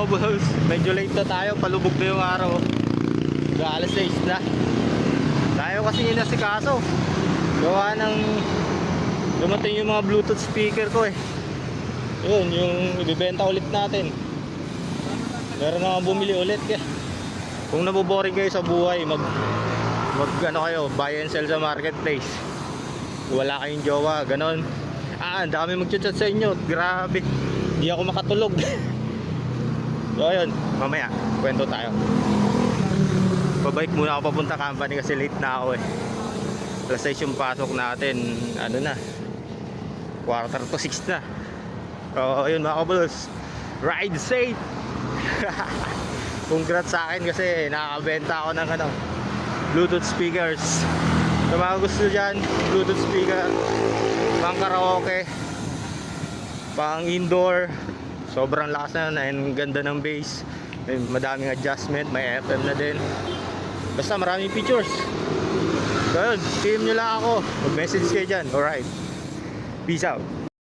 mga boss, medyo late na tayo, palubog na yung araw. Alas 6 na. Tayo kasi inasikaso. Gawa ng dumating yung mga Bluetooth speaker ko eh. Yun, yung ibibenta ulit natin. Meron na bumili ulit kaya. Kung naboboring kayo sa buhay, mag ano kayo, buy and sell sa marketplace. Wala kayong jowa, ganon. Ang dami magchat-chat sa inyo. Grabe. Hindi ako makatulog. So ayun, mamaya kwento tayo. Babike muna ako papunta company kasi late na ako eh. Alas 6 yung pasok natin. Ano na, 5:45 na. So ayun mga kabulos, ride safe. Congrats sa akin kasi nakakabenta ako ng Bluetooth speakers. Sa mga gusto dyan, Bluetooth speaker, pang karaoke, pang indoor, sobrang lakas na and ganda ng bass. May madaming adjustment, may FM na din. Basta maraming features. So yun, PM nyo lang ako, mag-message kayo dyan. Alright, peace out.